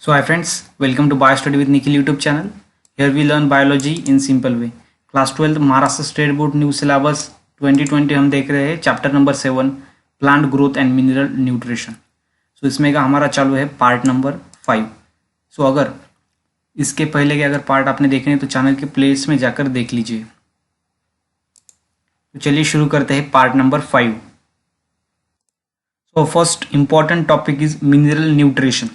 So hi friends, welcome to BioStudy with Nikhil YouTube channel. Here we learn biology in simple way. Class 12 Maharashtra state board new syllabus 2020 हम देख रहे हैं chapter number 7 plant growth and mineral nutrition. So इसमें का हमारा चालू है part number 5. सो अगर इसके पहले के अगर पार्ट आपने देखे हैं तो चैनल के प्लेलिस्ट में जाकर देख लीजिए. तो चलिए शुरू करते हैं part number 5. So first important topic is mineral nutrition.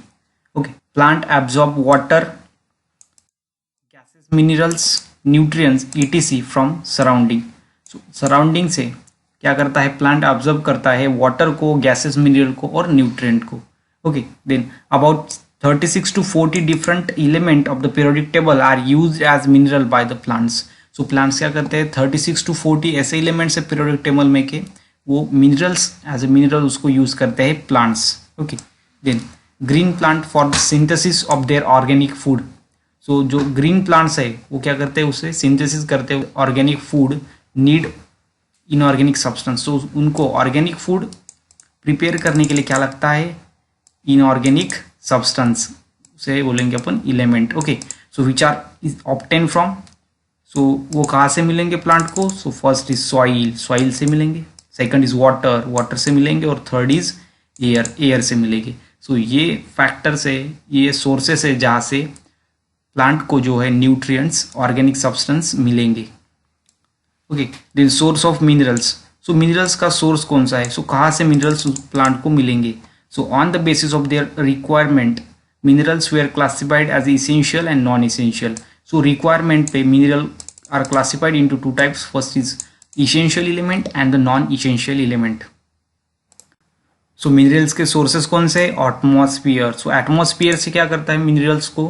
Okay, plant absorb water, gases, minerals, nutrients etc from surrounding. So surrounding से क्या करता है, प्लांट absorb करता है वाटर को, गैसेस, मिनरल को और न्यूट्रिएंट को. Okay, then about 36 to 40 different element of the periodic table are used as mineral by the plants. So plants क्या करते हैं, 36 to 40 ऐसे एलिमेंट्स है periodic table में के वो मिनरल्स एज ए मिनरल उसको यूज करते हैं plants. Okay, then green plant for the synthesis of their organic food. So जो ग्रीन प्लांट्स है वो क्या करते हैं, उससे सिंथेसिस करते हैं organic food, need inorganic substance. So उनको ऑर्गेनिक फूड प्रिपेयर करने के लिए क्या लगता है, इनऑर्गेनिक सब्सटेंस, उसे बोलेंगे अपन element. Okay, so which are is obtain from, so वो कहाँ से मिलेंगे प्लांट को. So first is soil, soil से मिलेंगे. सेकंड इज वाटर, वाटर से मिलेंगे. और थर्ड इज एयर, एयर से मिलेंगे. सो ये फैक्टर्स है, ये सोर्सेस है जहाँ से प्लांट को जो है न्यूट्रिएंट्स, ऑर्गेनिक सब्सटेंस मिलेंगे. Okay, then source of minerals. So minerals का सोर्स कौन सा है, सो कहाँ से मिनरल्स प्लांट को मिलेंगे. So on the basis of their requirement minerals were classified as essential and non essential. So requirement पे mineral are classified into two types. First is essential element and the non essential element. So minerals के sources कौन से, atmosphere. सो atmosphere से क्या करता है, minerals को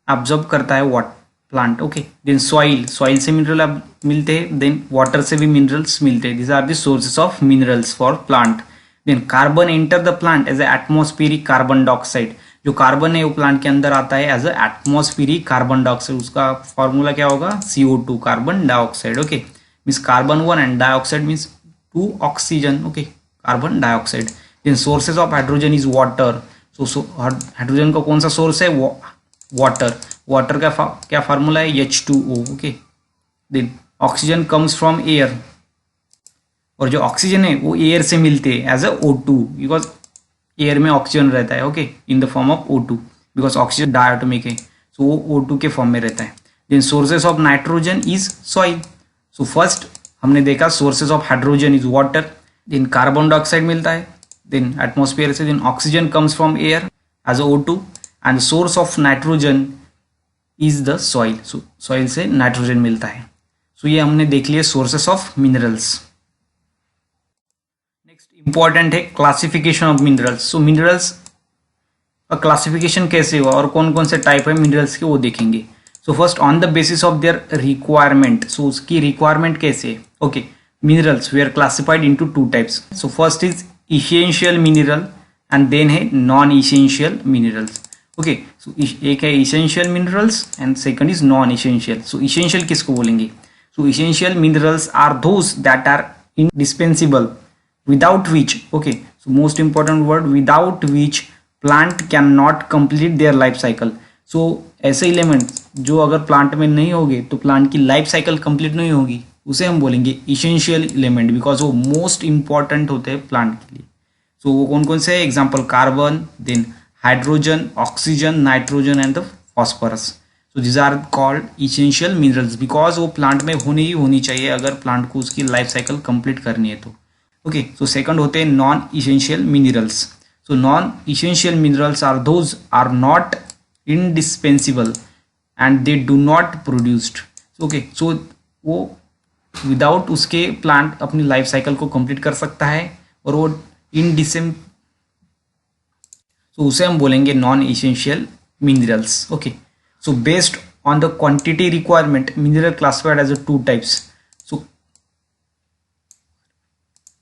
absorb करता है what plant. Okay, then soil, soil से मिनरल मिलते हैं. देन वाटर से भी मिनरल्स मिलते हैं. This are the sources of minerals for plant. Then carbon enter the plant as a atmospheric carbon dioxide. जो कार्बन है वो प्लांट के अंदर आता है as a atmospheric carbon dioxide. उसका फॉर्मूला क्या होगा, CO2, carbon dioxide. Okay, means carbon 1 and dioxide means 2 oxygen. Okay, carbon dioxide. Then sources of hydrogen is water. So hydrogen का कौन सा सोर्स है, वाटर. वाटर का क्या फार्मूला है, H2O. Okay, then oxygen comes from air. और जो oxygen है वो एयर से मिलते हैं as a O2, because air में ऑक्सीजन रहता है. Okay, in the form of O2, because oxygen diatomic है, सो वो O2 के फॉर्म में रहता है. Then sources of nitrogen is soil. So first हमने देखा sources of hydrogen is water. Then carbon dioxide मिलता है देन एटमॉस्फेयर से. Then oxygen comes from air as a O2 and source of nitrogen is the soil. So soil से nitrogen मिलता है. So ये हमने देख लिया sources of minerals. Next important है classification of minerals. So minerals का क्लासिफिकेशन कैसे हुआ और कौन कौन से टाइप है मिनरल्स के वो देखेंगे. So first on the basis of their requirement. So उसकी रिक्वायरमेंट कैसे. Okay, minerals we are classified into 2 types. So first is essential mineral and then है non essential minerals. Okay, so एक है essential minerals and second is non essential. So essential किसको बोलेंगे, so essential minerals are those that are indispensable without which. Okay, so most important word, without which plant can not complete their life cycle. So ऐसे elements जो अगर plant में नहीं होंगे तो plant की लाइफ साइकिल कंप्लीट नहीं होगी, उसे हम बोलेंगे इसेंशियल एलिमेंट, बिकॉज वो मोस्ट इंपॉर्टेंट होते हैं प्लांट के लिए. सो वो कौन कौन से है, example carbon, then hydrogen, oxygen, nitrogen and the phosphorus. So this are called essential minerals because वो प्लांट में होनी चाहिए अगर प्लांट को उसकी लाइफ साइकिल कंप्लीट करनी है तो. ओके, सो सेकंड होते हैं non essential minerals. So non essential minerals are those are not indispensable and they do not produced. Okay, so वो विदाउट उसके प्लांट अपनी लाइफ साइकिल को कंप्लीट कर सकता है और वो इनडिसेम, तो उसे हम बोलेंगे non essential minerals. Okay, so based on the quantity requirement mineral classified as a 2 types.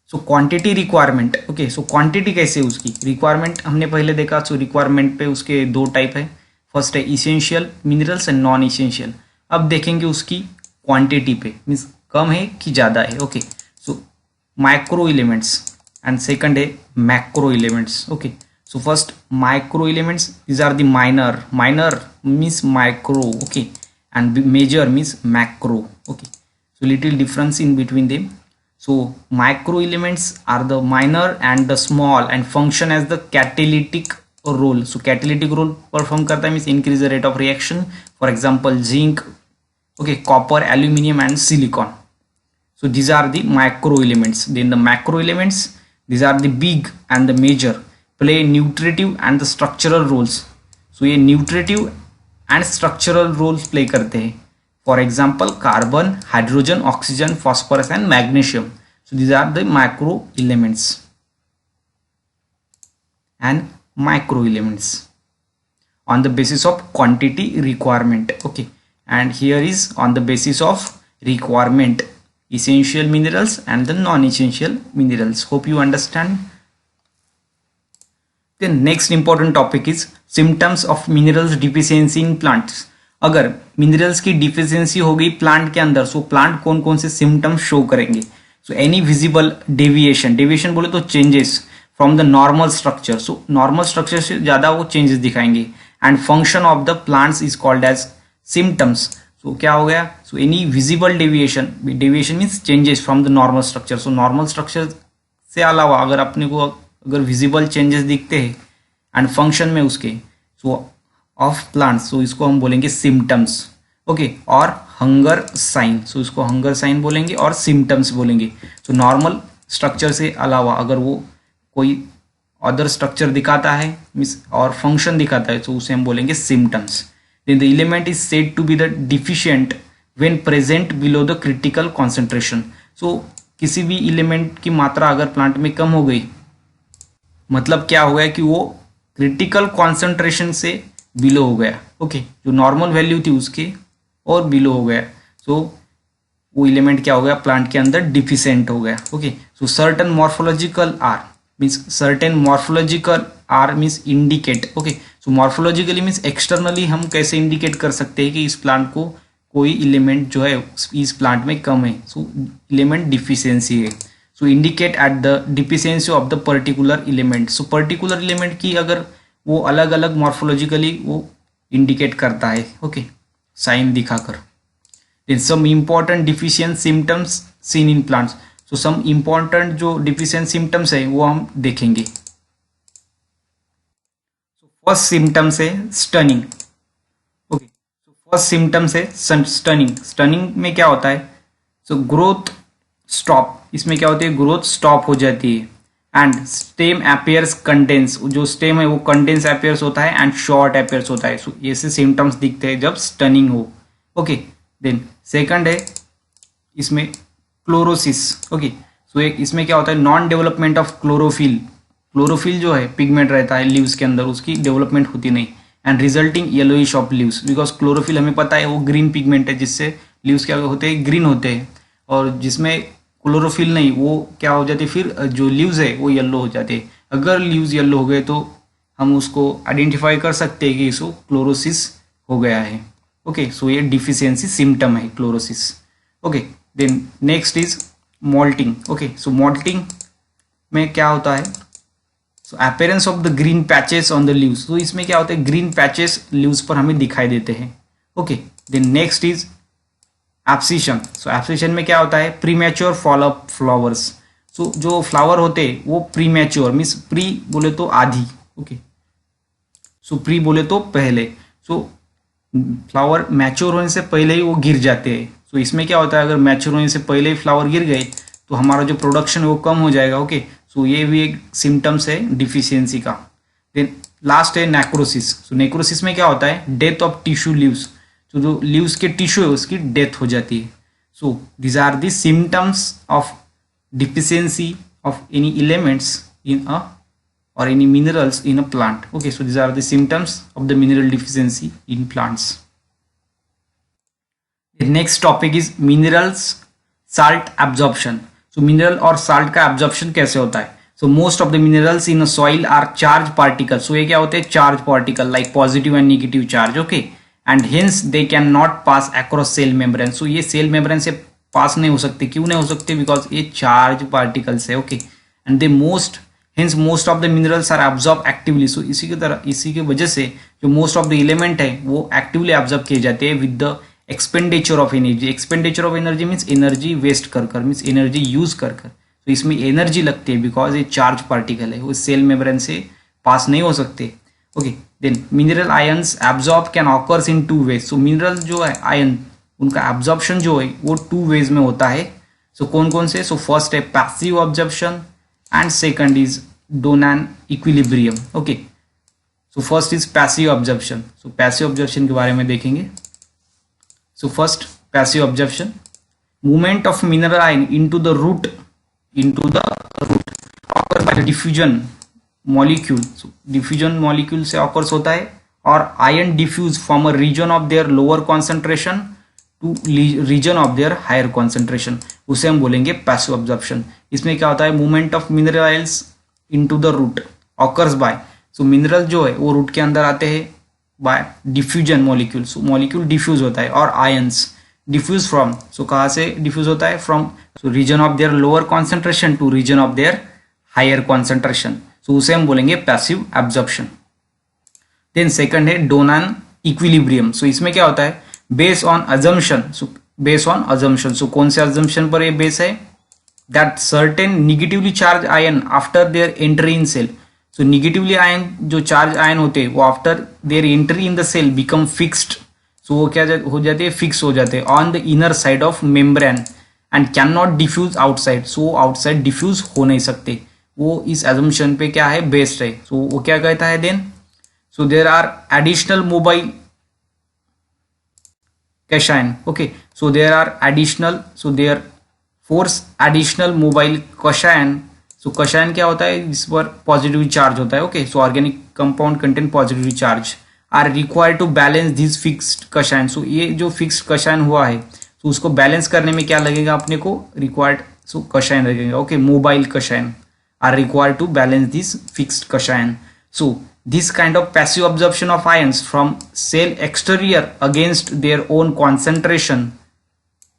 So quantity requirement. Okay, so quantity कैसे उसकी रिक्वायरमेंट हमने पहले देखा. सो रिक्वायरमेंट पे उसके 2 टाइप है. फर्स्ट है essential minerals and non essential. अब देखेंगे उसकी क्वांटिटी पे, मीन्स कम है कि ज़्यादा है. Okay, so micro elements and second है macro elements. Okay, So first micro elements, these are the minor means micro, okay, and major means macro, okay. So little difference in between them. So micro elements are the minor and the small and function as the catalytic role. So catalytic role perform करता है means increase the rate of reaction. For example zinc, okay, copper, aluminium and silicon. So these are the micro elements. Then the macro elements, these are the big and the major, play nutritive and the structural roles. So ये nutritive and structural roles play करते हैं. For example carbon, hydrogen, oxygen, phosphorus and magnesium. So these are the macro elements and micro elements on the basis of quantity requirement, okay. And here is on the basis of requirement, essential minerals and the non-essential minerals. Hope you understand. The next important topic is symptoms of minerals deficiency in plants. अगर minerals की deficiency हो गई plant के अंदर, सो plant कौन कौन से symptoms show करेंगे. सो एनी विजिबल डेविएशन बोले तो changes from the normal structure. So normal structure से ज्यादा वो चेंजेस दिखाएंगे. And function of the plants is called as symptoms. So क्या हो गया. So any visible deviation means changes from the normal structure. So normal structure से अलावा अगर अपने को अगर विजिबल चेंजेस दिखते हैं एंड फंक्शन में उसके सो ऑफ प्लांट्स, सो इसको हम बोलेंगे सिम्टम्स, ओके. और हंगर साइन, सो इसको हंगर साइन बोलेंगे और सिम्टम्स बोलेंगे. सो नॉर्मल स्ट्रक्चर से अलावा अगर वो कोई अदर स्ट्रक्चर दिखाता है मीन्स और फंक्शन दिखाता है तो उसे हम बोलेंगे symptoms. Then the element is said to be the deficient when present below the critical concentration. So किसी भी एलिमेंट की मात्रा अगर प्लांट में कम हो गई, मतलब क्या हो गया कि वो क्रिटिकल कॉन्सेंट्रेशन से बिलो हो गया, ओके. जो नॉर्मल वैल्यू थी उसके और बिलो हो गया. सो वो एलिमेंट क्या हो गया, प्लांट के अंदर डिफिशिएंट हो गया, okay. So certain morphological are means indicate, okay. So morphologically means externally हम कैसे इंडिकेट कर सकते हैं कि इस प्लांट को कोई एलिमेंट जो है इस प्लांट में कम है, सो एलिमेंट डिफिशियंसी है. So indicate at the deficiency of the particular element. So particular element की अगर वो अलग अलग मॉर्फोलॉजिकली वो इंडिकेट करता है, ओके, साइन दिखाकर. Then some important deficient symptoms seen in plants. So some important जो डिफिशियंट सिम्टम्स है वो हम देखेंगे. फर्स्ट सिम्टम्स है स्टनिंग, ओके. फर्स्ट सिम्टम्स है स्टनिंग. स्टनिंग में क्या होता है, सो ग्रोथ स्टॉप, इसमें क्या होती है, ग्रोथ स्टॉप हो जाती है. एंड स्टेम अपियर्स कंडेंस, जो स्टेम है वो कंडेंस अपियर्स होता है एंड शॉर्ट अपियर्स होता है. सो ऐसे सिम्टम्स दिखते हैं जब स्टनिंग हो, ओके. देन सेकंड है इसमें क्लोरोसिस, ओके. सो एक इसमें क्या होता है, non development of chlorophyll. Chlorophyll जो है पिगमेंट रहता है लीव्स के अंदर, उसकी डेवलपमेंट होती नहीं. And resulting yellowish of leaves, because chlorophyll हमें पता है वो ग्रीन पिगमेंट है जिससे लीव्स क्या होते हैं, ग्रीन होते हैं. और जिसमें क्लोरोफिल नहीं, वो क्या हो जाती है, फिर जो लीव्स है वो येलो हो जाते हैं. अगर लीव्स येलो हो गए तो हम उसको आइडेंटिफाई कर सकते हैं कि इसको क्लोरोसिस हो गया है, ओके. सो ये डिफिशियंसी सिम्टम है chlorosis, okay. Then next is mottling, okay. So mottling में क्या होता है, so appearance of the green patches on the leaves. तो इसमें क्या होता है, ग्रीन पैचेस लीव्स पर हमें दिखाई देते हैं, okay. Then next is abscission. So abscission में क्या होता है, premature fall of flowers. So जो फ्लावर होते हैं वो प्रीमैच्योर मीन्स प्री बोले तो आधी, ओके. सो प्री बोले तो पहले. सो फ्लावर मैच्योर होने से पहले ही वो गिर जाते हैं. सो इसमें क्या होता है, अगर मैच्योर होने से पहले ही फ्लावर गिर गए तो हमारा जो प्रोडक्शन है वो कम हो जाएगा, ओके. सो ये भी एक सिम्टम्स है डिफिशियंसी का. देन लास्ट है नेक्रोसिस. सो नेक्रोसिस में क्या होता है, डेथ ऑफ टिश्यू लीव्स. तो जो लीव्स के टिश्यू है उसकी डेथ हो जाती है. So these are the symptoms of deficiency of any elements in a or any minerals in a plant, okay. So these are the symptoms of the mineral deficiency in plants. The next topic is minerals salt absorption. So mineral और salt का absorption कैसे होता है. So most of the minerals in a soil are charged particles. So ये क्या होते हैं, charged particle like positive and negative charge, okay. And hence they cannot pass across cell membrane. So ये cell membrane से पास नहीं हो सकते. क्यों नहीं हो सकते, because ये charged particles है, okay. And they most hence most of the minerals are absorb actively. So इसी की वजह से जो मोस्ट ऑफ द एलिमेंट है वो एक्टिवली एब्जॉर्ब किए जाते हैं with the expenditure of energy. Expenditure of energy means energy waste कर मीन्स एनर्जी यूज कर। तो इसमें एनर्जी लगती है बिकॉज ये चार्ज पार्टिकल है, वो सेल मेम्ब्रेन से पास नहीं हो सकते। Okay, then mineral ions absorb can occurs in 2 ways. So mineral जो है आयन, उनका एब्जॉर्प्शन जो है वो 2 वेज में होता है। सो कौन कौन से? सो फर्स्ट है passive absorption and second is Donnan equilibrium. Okay, so first is passive absorption. So passive absorption के बारे में देखेंगे। So first passive absorption, movement of mineral ion into the root occur by diffusion molecule. Diffusion molecule से occurs होता है और ion diffuse from a region of their lower concentration to region of their higher concentration, उसे हम बोलेंगे passive absorption. इसमें क्या होता है? Movement of mineral ions into the root occurs by, so mineral जो है वो रूट के अंदर आते हैं by diffusion molecule. So molecule diffuse होता है और आयंस डिफ्यूज फ्रॉम, सो कहाँ से डिफ्यूज होता है? From region of their lower concentration to region of their higher concentration, so उसे हम बोलेंगे पैसिव एब्जॉर्प्शन। देन सेकंड है डोनान इक्विलिब्रियम। सो इसमें क्या होता है? Base on assumption, so base on assumption, so कौन से अजम्पशन पर ये बेस है? That certain negatively charge ion after their entry in cell. So negatively ion जो चार्ज आयन होते हैं वो after their entry in the cell become fixed, so वो क्या हो जाते हैं? फिक्स हो जाते हैं on the inner side of membrane and can not diffuse outside. So outside diffuse हो नहीं सकते, वो इस एजम्पशन पे क्या है? बेस्ड है। सो वो क्या कहता है then? So there are additional mobile cation. Okay, so there are additional, so there force additional mobile cation. So cation क्या होता है? इस पर पॉजिटिव चार्ज होता है। Okay, so organic compound contain positive charge are required to balance this fixed cation. So ये जो fixed cation हुआ है तो उसको बैलेंस करने में क्या लगेगा अपने को? रिक्वायर्ड, सो cation लगेगा। Okay, mobile cation are required to balance this fixed cation. So this kind of passive absorption of ions from cell exterior against their own concentration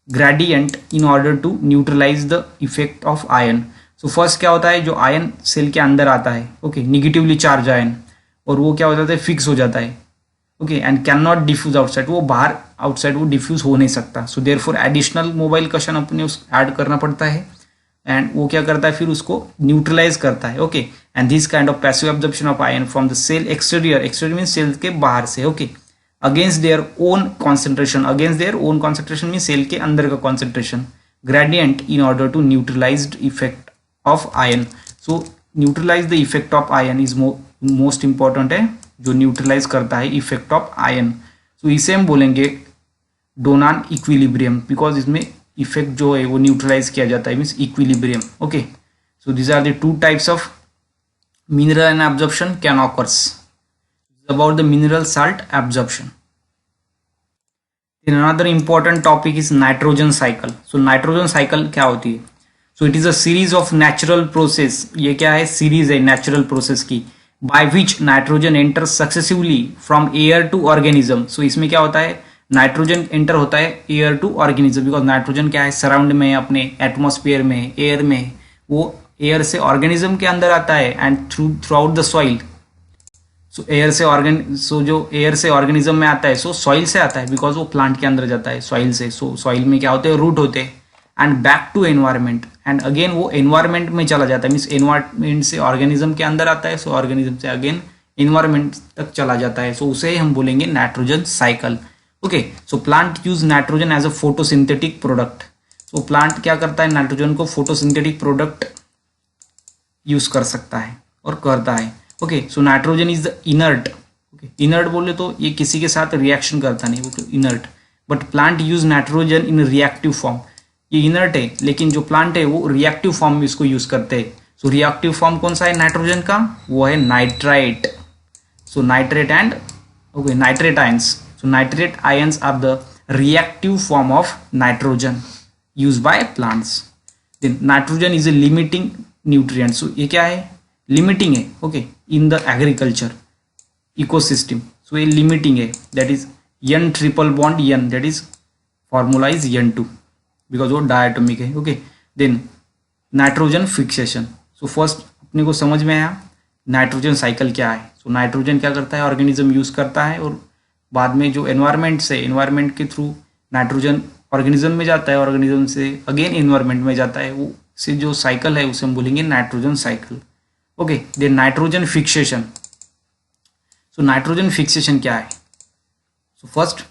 gradient in order to neutralize the effect of ion. So first क्या होता है? जो ion cell के अंदर आता है, okay, negatively charge ion, और वो क्या हो जाता है? फिक्स हो जाता है। Okay, and can not diffuse outside, वो बाहर आउटसाइड वो डिफ्यूज हो नहीं सकता। So therefore additional mobile cation अपने उस ऐड करना पड़ता है एंड वो क्या करता है? फिर उसको न्यूट्रलाइज करता है। Okay, and this kind of passive absorption of ion from the cell exterior, exterior mean cell के बाहर से, okay, against their own concentration, against their own concentration mean cell के अंदर का concentration gradient in order to neutralise effect of ion. So neutralise the effect of ion is most important है, जो neutralise करता है इफेक्ट ऑफ आयन। सो इसे हम बोलेंगे डोनान इक्विलिब्रियम, बिकॉज इसमें इफेक्ट जो है वो न्यूट्रलाइज किया जाता है, means equilibrium. Okay, so this are the 2 types of mineral and absorption can occurs. About the mineral salt absorption. Then another important topic is nitrogen cycle. So nitrogen cycle क्या होती है? So it is a series of natural process. ये क्या है? Series है natural process की, by which nitrogen enters successively from air to organism. So इसमें क्या होता है? नाइट्रोजन एंटर होता है air to organism, because nitrogen क्या है? सराउंड में, अपने एटमॉस्फेयर में, एयर में, वो एयर से ऑर्गेनिज्म के अंदर आता है and through out the soil. So air से जो एयर से ऑर्गेनिज्म में आता है, सो सॉइल से आता है, बिकॉज वो प्लांट के अंदर जाता है सॉइल से। सो सॉइल में क्या होते हैं? रूट होते हैं, and back to environment, and again वो एनवायरमेंट में चला जाता है, मीन्स एनवायरमेंट से ऑर्गेनिज्म के अंदर आता है, सो ऑर्गेनिज्म से अगेन एनवायरमेंट तक चला जाता है। सो उसे हम बोलेंगे nitrogen cycle. Okay, so plant use nitrogen as a photosynthetic product. So plant क्या करता है? नाइट्रोजन को फोटोसिंथेटिक प्रोडक्ट यूज कर सकता है और करता है। Okay, so nitrogen is the inert. Okay, inert बोले तो ये किसी के साथ रिएक्शन करता नहीं, वो तो inert, but plant use nitrogen in reactive form. ये इनर्ट है, लेकिन जो प्लांट है वो रिएक्टिव फॉर्म में इसको यूज करते हैं। सो रिएक्टिव फॉर्म कौन सा है नाइट्रोजन का? वो है nitrite. So nitrate and okay nitrate ions. So nitrate ions are the reactive form of nitrogen use by plants. Then nitrogen is a limiting nutrient. So ये क्या है? लिमिटिंग है। Okay, in the agriculture ecosystem. So ये limiting है, that is N triple bond N, that is formula is N2 because वो diatomic है। Okay, then nitrogen fixation. So first अपने को समझ में आया नाइट्रोजन साइकिल क्या है। सो नाइट्रोजन क्या करता है, ऑर्गेनिज्म यूज़ करता है और बाद में जो एनवायरनमेंट से, एनवायरनमेंट के थ्रू नाइट्रोजन ऑर्गेनिज्म में जाता है, ऑर्गेनिज्म से अगेन एनवायरनमेंट में जाता है, वो से जो साइकिल है उसे हम बोलेंगे nitrogen cycle. Okay, then nitrogen fixation. So nitrogen fixation क्या है? So first,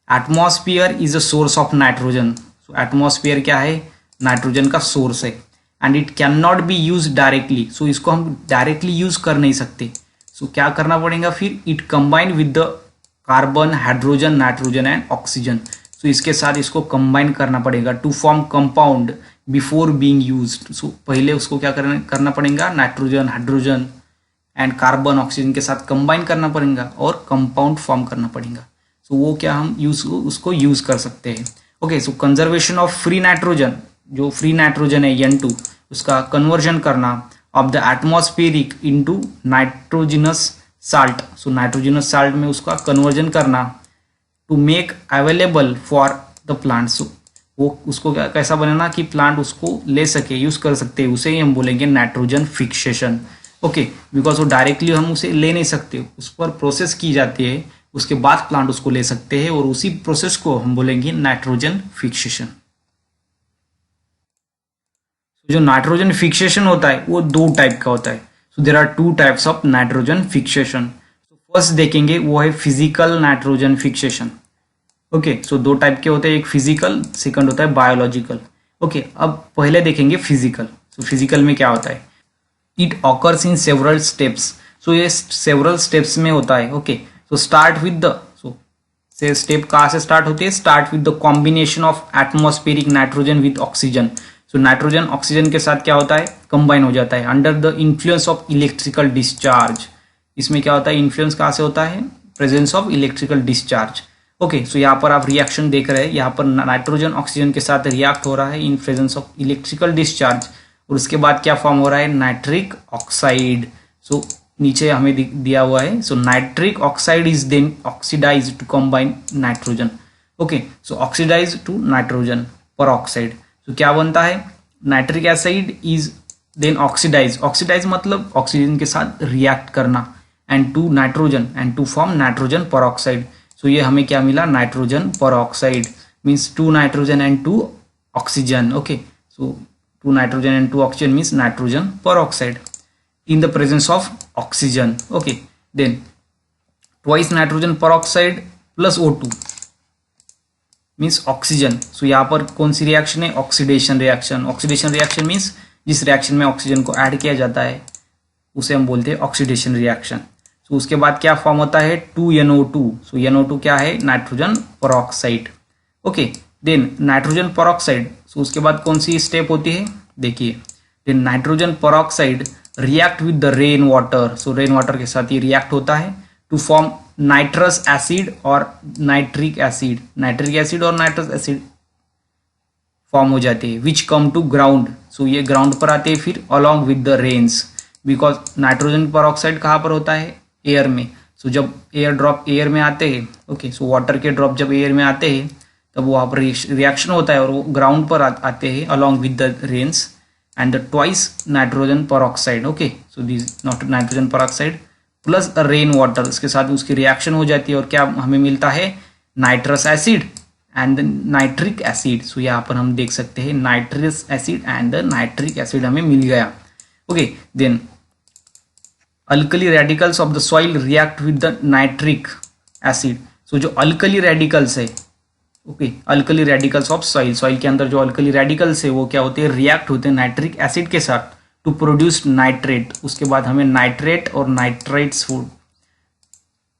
atmosphere is a source of nitrogen. So atmosphere क्या है? नाइट्रोजन का सोर्स है and it can not be use directly. So इसको हम डायरेक्टली यूज कर नहीं सकते। सो क्या करना पड़ेगा फिर? It combine with the carbon, hydrogen, nitrogen and oxygen. So इसके साथ इसको कंबाइन करना पड़ेगा to form compound before being used. So पहले उसको क्या करना पड़ेगा? Nitrogen, hydrogen and carbon, oxygen के साथ कंबाइन करना पड़ेगा और कंपाउंड फॉर्म करना पड़ेगा। सो वो क्या हम उसको यूज कर सकते हैं। Okay, so conservation of free nitrogen, जो फ्री नाइट्रोजन है N2, उसका कन्वर्जन करना of the atmospheric into nitrogenous salt. So nitrogenous salt में उसका कन्वर्जन करना to make available for the plant. So वो उसको कैसा बनाना कि प्लांट उसको ले सके, यूज कर सकते हैं, उसे ही हम बोलेंगे नाइट्रोजन फिक्सेशन। ओके, बिकॉज वो डायरेक्टली हम उसे ले नहीं सकते, उस पर प्रोसेस की जाती है, उसके बाद प्लांट उसको ले सकते हैं और उसी प्रोसेस को हम बोलेंगे नाइट्रोजन फिक्सेशन। जो नाइट्रोजन फिक्सेशन होता है वो दो टाइप का होता है। So there are two types of nitrogen fixation. First देखेंगे वो है physical nitrogen fixation. Okay, so दो टाइप के होते हैं, एक फिजिकल, सेकंड होता है बायोलॉजिकल। ओके, अब पहले देखेंगे फिजिकल। सो फिजिकल में क्या होता है? It occurs in several steps. So ये सेवरल स्टेप्स में होता है। Okay, so start with the, so से स्टेप कहाँ से स्टार्ट होती है? Start with the combination of atmospheric nitrogen with oxygen. So nitrogen oxygen के साथ क्या होता है? कंबाइन हो जाता है under the influence of electrical discharge. इसमें क्या होता है? इन्फ्लुएंस कहाँ से होता है? Presence of electrical discharge. Okay, सो यहाँ पर आप रिएक्शन देख रहे हैं, यहाँ पर नाइट्रोजन ऑक्सीजन के साथ रिएक्ट हो रहा है in presence of electrical discharge और उसके बाद क्या फॉर्म हो रहा है? Nitric oxide. सो नीचे हमें दिया हुआ है। So nitric oxide is then oxidise to combine nitrogen. Okay, so oxidise to nitrogen peroxide. तो क्या बनता है? Nitric acid is then oxidise. Oxidise मतलब ऑक्सीजन के साथ रिएक्ट करना and to nitrogen and to form nitrogen peroxide. So ये हमें क्या मिला? Nitrogen peroxide means two nitrogen and two oxygen. Okay, so two nitrogen and two oxygen means nitrogen पर oxide in the presence of oxygen. Okay, then twice nitrogen peroxide plus O2 means oxygen. So यहाँ पर कौन सी reaction है? Oxidation reaction. Oxidation reaction means जिस reaction में oxygen को add किया जाता है उसे हम बोलते हैं ऑक्सीडेशन रिएक्शन। सो उसके बाद क्या फॉर्म होता है? 2NO2। सो NO2 क्या है? Nitrogen peroxide. Okay, then nitrogen peroxide. So उसके बाद कौन सी स्टेप होती है? देखिए, then nitrogen peroxide react with the rain water. So rain water के साथ ये रिएक्ट होता है टू फॉर्म नाइट्रस एसिड और नाइट्रिक एसिड। नाइट्रिक एसिड और नाइट्रस एसिड फॉर्म हो जाते हैं विच कम टू ग्राउंड। सो ये ग्राउंड पर आते हैं फिर along with the rains, because nitrogen peroxide कहाँ पर होता है? एयर में। सो जब एयर ड्रॉप एयर में आते हैं, ओके, सो वाटर के ड्रॉप जब एयर में आते हैं तब वहाँ पर रिएक्शन होता है और वो ग्राउंड पर आते हैं along with the rains and the twice nitrogen peroxide. Okay, so this not nitrogen peroxide plus a rain water, इसके साथ उसकी रिएक्शन हो जाती है और क्या हमें मिलता है? Nitrous acid and nitric acid. So यहाँ पर हम देख सकते हैं nitrous acid and nitric acid हमें मिल गया। Okay, then alkali radicals of the soil react with the nitric acid. So जो अल्कली रेडिकल्स है, okay, alkali radicals of soil, soil के अंदर जो अल्कली रेडिकल्स है वो क्या होते हैं? रिएक्ट होते हैं नाइट्रिक एसिड के साथ टू प्रोड्यूस नाइट्रेट। उसके बाद हमें नाइट्रेट और नाइट्राइट्स फूड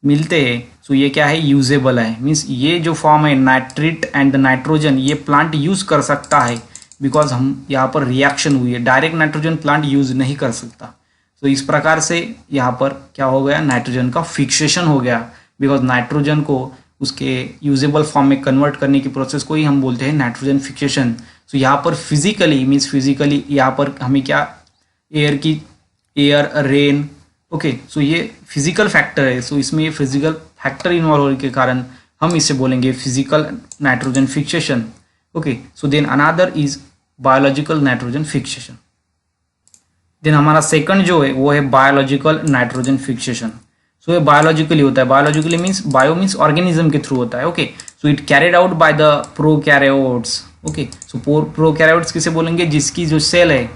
मिलते हैं। सो ये क्या है? यूजेबल है, मीन्स ये जो फॉर्म है नाइट्रेट एंड द नाइट्रोजन ये प्लांट यूज कर सकता है बिकॉज हम यहाँ पर रिएक्शन हुई है। डायरेक्ट नाइट्रोजन प्लांट यूज नहीं कर सकता। तो इस प्रकार से यहाँ पर क्या हो गया? नाइट्रोजन का फिक्सेशन हो गया बिकॉज नाइट्रोजन को उसके यूजेबल फॉर्म में कन्वर्ट करने की प्रोसेस को ही हम बोलते हैं नाइट्रोजन फिक्सेशन। सो यहाँ पर फिजिकली मीन्स फिजिकली यहाँ पर हमें क्या? Air, rain. ओके, सो ये फिजिकल फैक्टर है। सो इसमें ये फिजिकल फैक्टर इन्वॉल्व होने के कारण हम इसे बोलेंगे physical nitrogen fixation. Okay, so then another is biological nitrogen fixation. Then हमारा सेकंड जो है वो है बायोलॉजिकल नाइट्रोजन फिक्सेशन। सो ये बायोलॉजिकली होता है, biologically means bio means organism के थ्रू होता है। Okay, so it carried out by the prokaryotes. Okay, so prokaryotes किसे बोलेंगे, जिसकी जो सेल है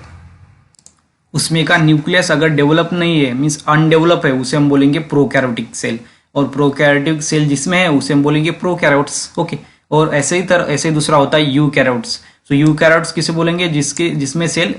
उसमें का न्यूक्लियस अगर डेवलप नहीं है मीन्स अनडेवलप है, उसे हम बोलेंगे प्रोकैरियोटिक सेल, और प्रोकैरियोटिक सेल जिसमें है उसे हम बोलेंगे प्रोकैरियोट्स। ओके, और ऐसे ही दूसरा होता है यूकैरियोट्स। सो यूकैरियोट्स किसे बोलेंगे, जिसमें सेल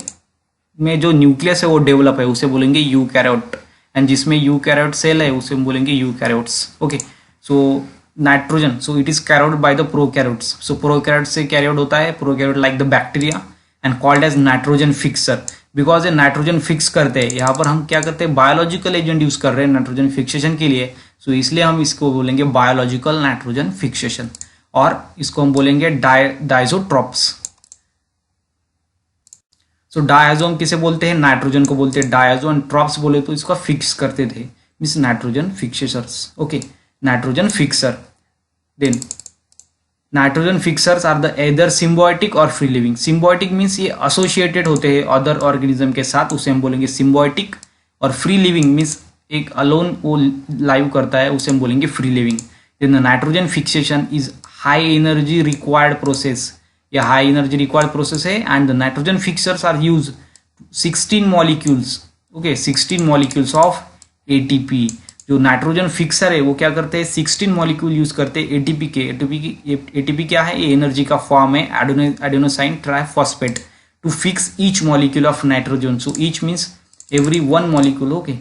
में जो न्यूक्लियस है वो डेवलप है, उसे बोलेंगे यूकैरियोट, एंड जिसमें यूकैरियोट सेल है उसे हम बोलेंगे eukaryotes. Okay, so nitrogen, so it is carried by the prokaryotes. So prokaryote से कैरिड होता है, prokaryote like the bacteria and called as nitrogen fixer, because ये नाइट्रोजन फिक्स करते हैं। यहाँ पर हम क्या करते हैं, बायोलॉजिकल एजेंट यूज कर रहे हैं नाइट्रोजन फिक्सेशन के लिए, सो इसलिए हम इसको बोलेंगे बायोलॉजिकल नाइट्रोजन फिक्सेशन, और इसको हम बोलेंगे डायजोट्रॉप्स। सो डायजो हम किसे बोलते हैं, नाइट्रोजन को बोलते हैं डायजो, एंड ट्रॉप्स बोले तो इसको फिक्स करते थे, means nitrogen fixers. Okay, nitrogen fixer. Then nitrogen fixers are the either symbiotic और फ्री लिविंग। सिम्बायोटिक मीन्स ये एसोसिएटेड होते हैं अदर ऑर्गेनिज्म के साथ, उसे हम बोलेंगे सिम्बायोटिक, और फ्री लिविंग मीन्स एक अलोन वो लाइव करता है, उसे हम बोलेंगे free living. Then the nitrogen fixation is high energy required process, या हाई एनर्जी रिक्वायर्ड प्रोसेस है, and the nitrogen fixers are use 16 molecules. Okay, 16 molecules of ATP. जो नाइट्रोजन फिक्सर है वो क्या करते हैं, 16 मॉलिक्यूल यूज करते हैं एटीपी के। एटीपी क्या है, ये एनर्जी का फॉर्म है, adenosine triphosphate, to fix each molecule of nitrogen. So each means every one molecule. Okay,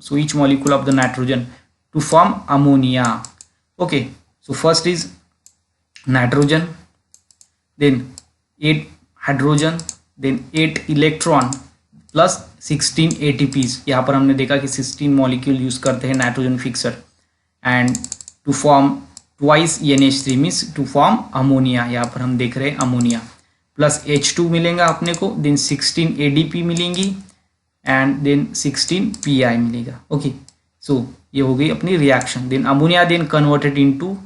so each molecule of the nitrogen to form ammonia. Okay, so first is nitrogen, then 8 hydrogen, then 8 electron plus 16 ATPs। यहाँ पर हमने देखा कि 16 molecule use करते हैं nitrogen fixer, and to form twice NH3 means to form ammonia. यहाँ पर हम देख रहे हैं अमोनिया, प्लस H2 मिलेगा अपने को, देन 16 ADP मिलेंगी, एंड देन 16 PI मिलेगा। ओके, सो ये हो गई अपनी reaction. Then ammonia then converted into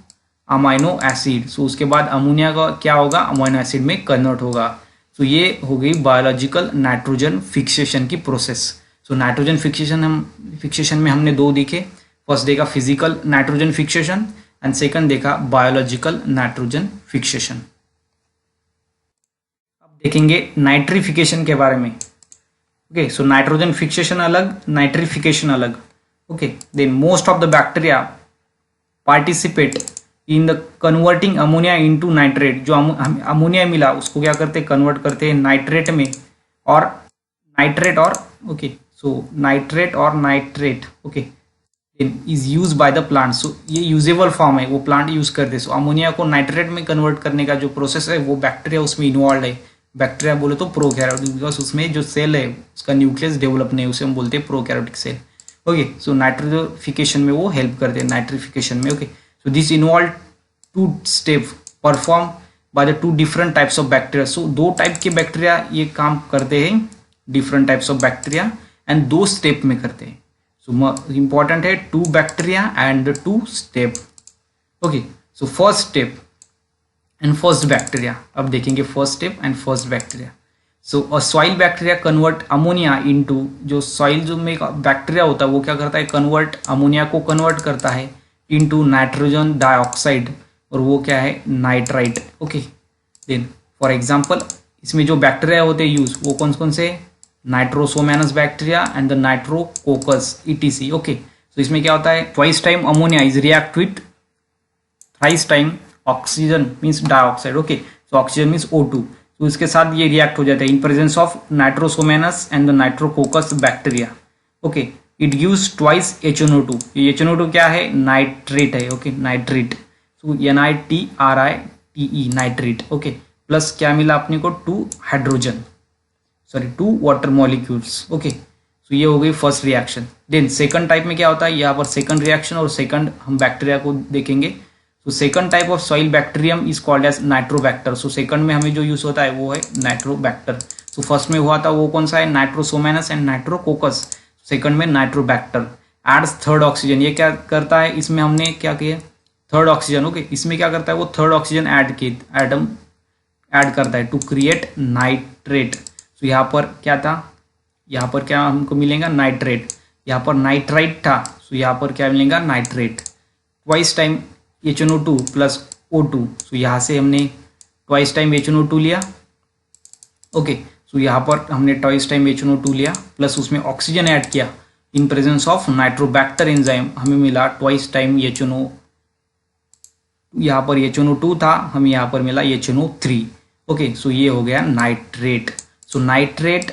amino acid. So उसके बाद अमोनिया का क्या होगा, अमाइनो एसिड में कन्वर्ट होगा। सो ये हो गई बायोलॉजिकल नाइट्रोजन फिक्सेशन की प्रोसेस। सो नाइट्रोजन फिक्सेशन में हमने दो देखे, फर्स्ट देखा physical nitrogen fixation, and second देखा बायोलॉजिकल नाइट्रोजन फिक्सेशन। अब देखेंगे नाइट्रिफिकेशन के बारे में। ओके, सो नाइट्रोजन फिक्सेशन अलग, नाइट्रिफिकेशन अलग। Okay, then most of the bacteria participate in the converting ammonia into nitrate. जो अमोनिया मिला उसको क्या करते हैं, कन्वर्ट करते हैं नाइट्रेट में, और नाइट्रेट और ओके, सो नाइट्रेट और nitrate okay is use by the plant. So ये यूजेबल फॉर्म है, वो प्लांट यूज करते हैं। सो अमोनिया को नाइट्रेट में कन्वर्ट करने का जो प्रोसेस है वो बैक्टीरिया उसमें इन्वॉल्व है। बैक्टीरिया बोले तो प्रोकैरियोटिक, बिकॉज उसमें जो सेल है उसका न्यूक्लियस डेवलप नहीं, उसे हम बोलते हैं प्रोकैरियोटिक सेल। ओके, सो नाइट्रोफिकेशन में वो हेल्प करते हैं, नाइट्रिफिकेशन में। Okay, so this involved two step performed by the two different types of bacteria। so दो टाइप के बैक्टीरिया ये काम करते हैं, different types of bacteria, and दो स्टेप में करते हैं। so important है two bacteria and the two step। okay, so first step and first bacteria। अब देखेंगे first step and first bacteria। so a soil bacteria convert ammonia into, जो soil जो में बैक्टीरिया होता है वो क्या करता है, कन्वर्ट अमोनिया को कन्वर्ट करता है इनटू नाइट्रोजन डाइऑक्साइड, और वो क्या है, nitrite. Okay, then for example इसमें जो बैक्टीरिया होते हैं यूज, वो कौन कौन से, Nitrosomonas bacteria and the Nitrococcus ETC। Okay, तो इसमें क्या होता है, twice time ammonia is react with thrice time oxygen means dioxide. Okay, so oxygen means O2, तो इसके साथ ये रिएक्ट हो जाता है in presence of Nitrosomonas and the Nitrococcus bacteria. Okay, it gives twice HNO2। ये HNO2 क्या है, नाइट्रेट है। Okay, nitrate, so NITRITE nitrate. Okay, plus क्या मिला अपने को, 2 hydrogen, sorry 2 water molecules. Okay, so ये हो गई first reaction. Then second type में क्या होता है, यहाँ पर सेकंड रिएक्शन और सेकंड हम बैक्टीरिया को देखेंगे। So second type of soil bacterium is called as Nitrobacter. So second में हमें जो यूज होता है वो है नाइट्रोबैक्टर। सो फर्स्ट में हुआ था वो कौन सा है, नाइट्रोसोमैनस एंड नाइट्रोकोकस, सेकंड में नाइट्रोबैक्टर। एड्स थर्ड ऑक्सीजन, ये क्या करता है, इसमें हमने क्या किया, थर्ड ऑक्सीजन। ओके, इसमें क्या करता है, वो थर्ड ऑक्सीजन एटम ऐड करता है टू क्रिएट नाइट्रेट। सो यहाँ पर क्या था, यहाँ पर क्या हमको मिलेगा नाइट्रेट, यहाँ पर नाइट्राइट था, सो यहाँ पर क्या मिलेगा nitrate. Twice time HNO2 plus O2, सो यहाँ से हमने ट्वाइस टाइम HNO2 लिया। ओके, सो यहाँ पर हमने ट्वाइस टाइम HNO2 लिया प्लस उसमें ऑक्सीजन ऐड किया इन प्रेजेंस ऑफ नाइट्रोबैक्टर एंजाइम, हमें मिला ट्वाइस टाइम HNO, यहाँ पर HNO2 था, हमें यहाँ पर मिला HNO3। ओके, सो ये हो गया nitrate. So nitrate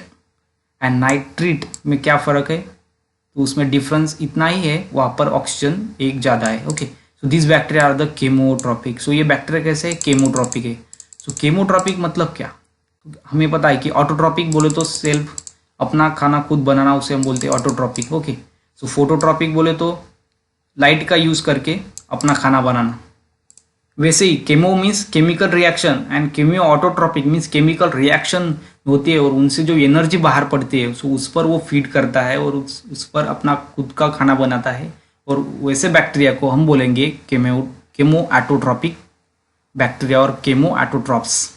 and nitrate में क्या फ़र्क है, तो उसमें डिफरेंस इतना ही है, वहाँ पर ऑक्सीजन एक ज़्यादा है। Okay, so this bacteria are the chemotropic. So ये बैक्टीरिया कैसे है, केमोट्रॉपिक है। सो केमोट्रॉपिक मतलब क्या, हमें पता है कि ऑटोट्रॉपिक बोले तो सेल्फ अपना खाना खुद बनाना, उसे हम बोलते हैं ऑटोट्रॉपिक। ओके, सो फोटोट्रॉपिक बोले तो लाइट का यूज़ करके अपना खाना बनाना। वैसे ही chemo means chemical reaction and chemoautotropic means chemical reaction होती है और उनसे जो एनर्जी बाहर पड़ती है, सो उस पर वो फीड करता है और उस पर अपना खुद का खाना बनाता है। और वैसे बैक्टीरिया को हम बोलेंगे केमो एटोट्रॉपिक बैक्टीरिया और केमो एटोट्रॉप्स।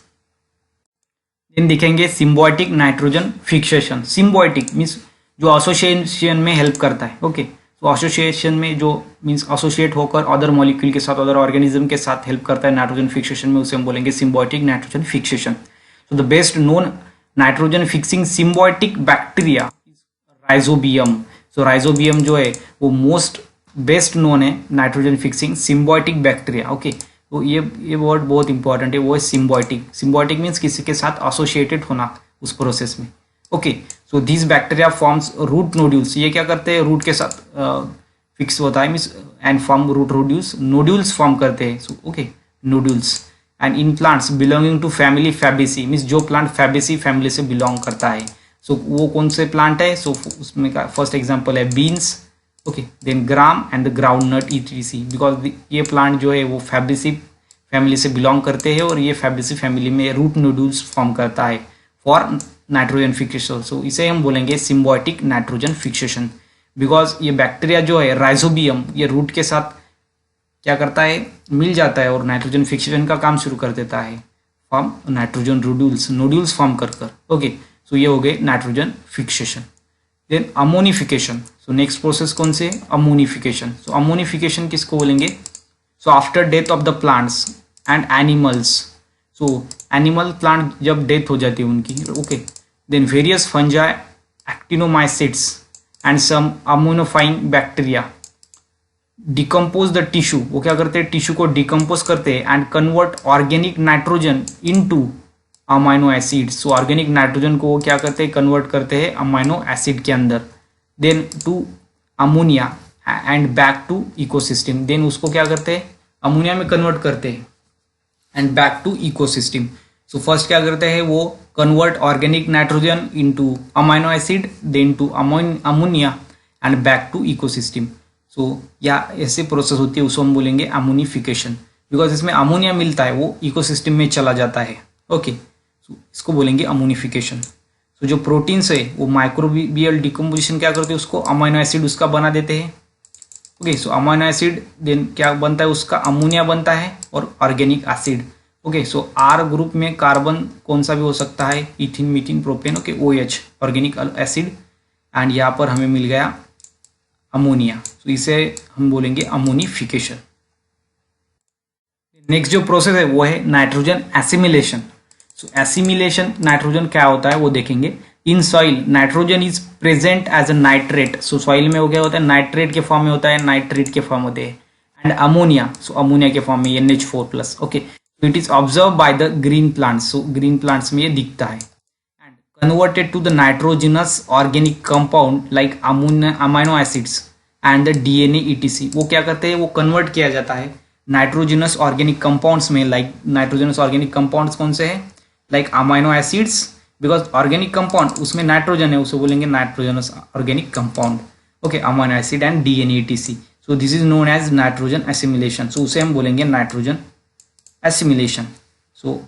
देन दिखेंगे symbiotic nitrogen fixation. Symbiotic means जो एसोसिएशन में हेल्प करता है। ओके, तो एसोसिएशन में जो मीन्स एसोसिएट होकर अदर मॉलिक्यूल के साथ, अदर ऑर्गेनिज्म के साथ हेल्प करता है नाइट्रोजन फिक्सेशन में, उसे हम बोलेंगे symbiotic nitrogen fixation. So the best known nitrogen fixing symbiotic bacteria rhizobium. So rhizobium जो है वो मोस्ट बेस्ट नोन है nitrogen fixing symbiotic bacteria. Okay, तो ये वर्ड बहुत इंपॉर्टेंट है, वो है सिम्बायोटिक। सिम्बायोटिक मीन्स किसी के साथ एसोसिएटेड होना उस प्रोसेस में। Okay, so this bacteria forms root nodules. ये क्या करते हैं, रूट के साथ फिक्स होता है means and form root nodules, nodules form करते हैं। So okay, nodules and in plants belonging to family Fabaceae means जो प्लांट फैबेसी फैमिली से बिलोंग करता है। सो वो कौन से प्लांट है, सो उसमें का फर्स्ट एग्जाम्पल है beans. Okay, then gram and the ground nut ETC, because ये प्लांट जो है वो फैबेसी फैमिली से बिलोंग करते हैं और ये फैबेसी फैमिली में रूट नोड्यूल्स फॉर्म करता है फॉर नाइट्रोजन फिक्सेशन। सो इसे हम बोलेंगे सिम्बायोटिक नाइट्रोजन फिक्सेशन, बिकॉज ये बैक्टीरिया जो है राइजोबियम, ये रूट के साथ क्या करता है, मिल जाता है और नाइट्रोजन फिक्सेशन का काम शुरू कर देता है, फॉर्म नाइट्रोजन नोड्यूल्स फॉर्म कर। ओके, सो ये हो गए nitrogen fixation. Then ammonification. So next process कौन से, अमोनिफिकेशन। सो अमोनिफिकेशन किसको बोलेंगे, so after death of the plants and animals. So animal plant जब डेथ हो जाती है उनकी, okay, then various fungi actinomycetes and some ammonifying bacteria decompose the tissue. वो क्या करते हैं, टिश्यू को डिकम्पोज करते हैं and convert organic nitrogen into amino acids. So organic nitrogen को वो क्या करते हैं, कन्वर्ट करते हैं अमाइनो एसिड के अंदर, then to ammonia and back to ecosystem. देन उसको क्या करते हैं, अमोनिया में कन्वर्ट करते हैं and back to ecosystem. So first क्या करते हैं, वो convert organic nitrogen into amino acid, then to ammonia and back to ecosystem. So या ऐसे प्रोसेस होती है, उसको हम बोलेंगे अमोनिफिकेशन, बिकॉज इसमें अमोनिया मिलता है वो इकोसिस्टम में चला जाता है। ओके, सो इसको बोलेंगे अमोनिफिकेशन। सो जो प्रोटीन्स है वो माइक्रोबियल डिकम्पोजिशन क्या करते हैं, उसको अमाइनो एसिड उसका बना देते हैं। Okay, so amino acid then क्या बनता है, उसका अमोनिया बनता है और organic acid. Okay, so R group में कार्बन कौन सा भी हो सकता है, ethene methine propane. Okay, OH organic acid and यहाँ पर हमें मिल गया अमोनिया। तो इसे हम बोलेंगे अमोनिफिकेशन। नेक्स्ट जो प्रोसेस है वो है nitrogen assimilation. So assimilation nitrogen क्या होता है वो देखेंगे। In soil nitrogen is present as a nitrate. So soil में वो क्या होता है, नाइट्रेट के फॉर्म में होता है, नाइट्रेट के फॉर्म होते हैं, एंड अमोनिया, सो अमोनिया के फॉर्म में NH4+। Okay, it is observe by the green plants. So green plants में ये दिखता है and converted to the nitrogenous organic compound like amino acids and the DNA ETC। वो क्या करते हैं, वो कन्वर्ट किया जाता है नाइट्रोजिनस ऑर्गेनिक कंपाउंड्स में। लाइक नाइट्रोजिनस ऑर्गेनिक कंपाउंड्स कौन से हैं, like amino acids, because organic compound उसमें नाइट्रोजन है, उसे बोलेंगे nitrogenous organic compound. Okay, amino acid and DNA ETC। So this is known as nitrogen assimilation. So उसे हम बोलेंगे नाइट्रोजन एसिमिलेशन। सो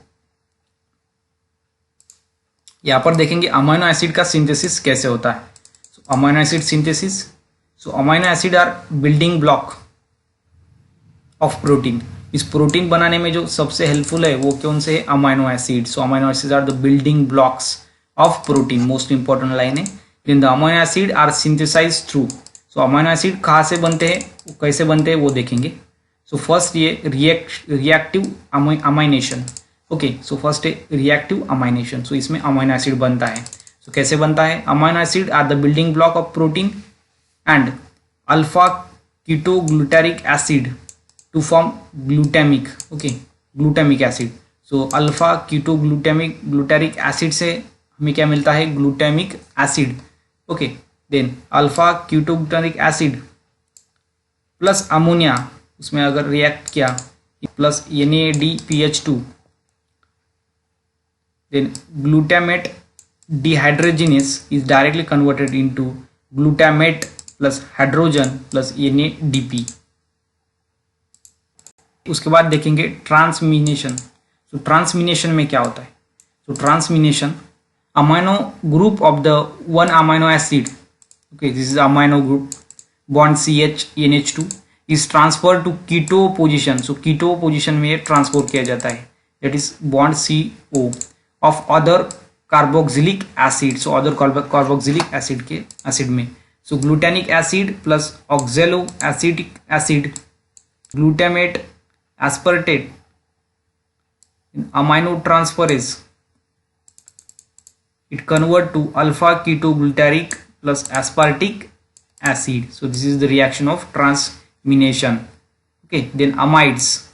यहाँ पर देखेंगे अमाइनो एसिड का सिंथेसिस कैसे होता है। So amino acid synthesis, so amino acid are building block of protein. इस प्रोटीन बनाने में जो सबसे हेल्पफुल है वो कौन से है, amino acid. So amino acid are the building blocks of protein. Most important line है, then the amino acid are synthesise through. So amino acid कहाँ से बनते हैं, कैसे बनते हैं वो देखेंगे। सो फर्स्ट ये reactive amination. Okay, so first है रिएक्टिव अमाइनेशन। सो इसमें अमीनो एसिड बनता है। सो कैसे बनता है, amino acid are the building block of protein and alpha ketoglutaric acid to form glutamic. Okay, glutamic acid. So alpha glutaric acid से हमें क्या मिलता है, glutamic acid. Okay, then alpha ketoglutaric acid plus ammonia, उसमें अगर react किया plus NADPH2, then glutamate dehydrogenase is directly converted into glutamate plus hydrogen plus NADP। उसके बाद देखेंगे ट्रांसमिनेशन। सो ट्रांसमिनेशन में क्या होता है, so transamination amino group of the one amino acid, okay this is amino group, bond CH NH2 is transfer to keto position. So keto position में transfer किया जाता है, that is bond CO of other carboxylic acid. So other carboxylic acid के acid में। So glutamic acid plus oxaloacetic acid, glutamate aspartate in amino transferase, it convert to alpha ketoglutaric plus aspartic acid. So this is the reaction of transmination. Okay, then amides.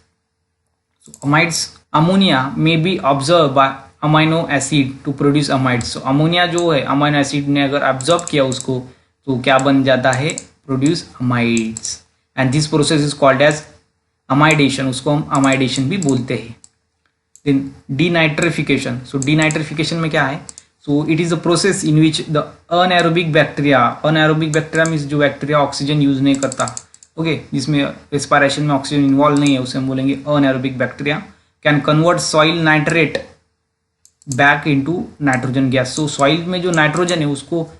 So amides, ammonia may be absorbed by amino acid to produce amides. So ammonia जो है amino acid ने अगर absorb किया उसको तो क्या बन जाता है, produce amides, and this process is called as अमाइडेशन। उसको हम अमाइडेशन भी बोलते हैं। Then denitrification. सो डीनाइट्रिफिकेशन में क्या है, सो it is a process in which the anaerobic bacteria means जो बैक्टीरिया ऑक्सीजन यूज नहीं करता, ओके जिसमें रेस्पिरेशन में ऑक्सीजन इन्वॉल्व नहीं है, उसे हम बोलेंगे anaerobic bacteria, can convert soil nitrate back into nitrogen gas. So soil में जो नाइट्रोजन है उसको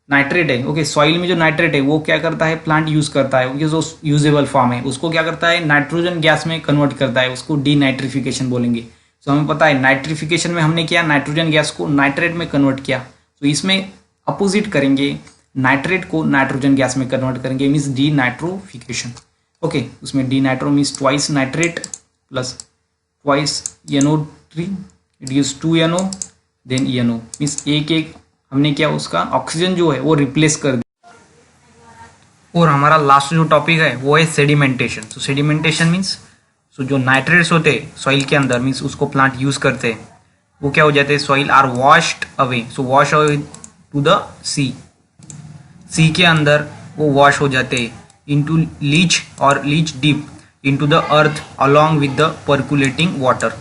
नाइट्रेट है, ओके सॉइल में जो नाइट्रेट है वो क्या करता है, प्लांट यूज करता है, जो यूजेबल फॉर्म है उसको क्या करता है, नाइट्रोजन गैस में कन्वर्ट करता है, उसको डीनाइट्रिफिकेशन बोलेंगे। सो हमें पता है नाइट्रिफिकेशन में हमने किया, नाइट्रोजन गैस को नाइट्रेट में कन्वर्ट किया। तो इसमें अपोजिट करेंगे, नाइट्रेट को नाइट्रोजन गैस में कन्वर्ट करेंगे, मीन्स डीनाइट्रोफिकेशन। ओके, उसमें denitro means twice nitrate plus twice NO3, it gives 2NO, then NO means एक हमने क्या उसका ऑक्सीजन जो है वो रिप्लेस कर दिया। और हमारा लास्ट जो टॉपिक है वो है सेडिमेंटेशन। तो सेडिमेंटेशन मीन्स सो जो नाइट्रेट्स होते हैं सॉइल के अंदर, मीन्स उसको प्लांट यूज करते हैं, वो क्या हो जाते हैं, soil are washed away. So wash away to the sea के अंदर वो वॉश हो जाते हैं into leach or leach deep into the earth along with the percolating water.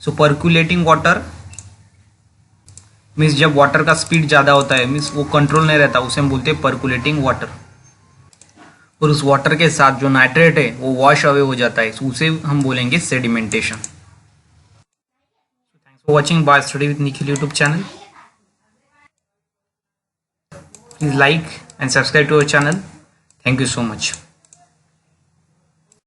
So percolating water means जब वाटर का स्पीड ज़्यादा होता है, मीन्स वो कंट्रोल नहीं रहता, उसे हम बोलते हैं पर्कुलेटिंग वाटर। और उस वाटर के साथ जो नाइट्रेट है वो वॉश अवे हो जाता है, उसे हम बोलेंगे sedimentation. Thanks for watching by study with Nikhil YouTube channel. Please like and subscribe to our channel. Thank you so much.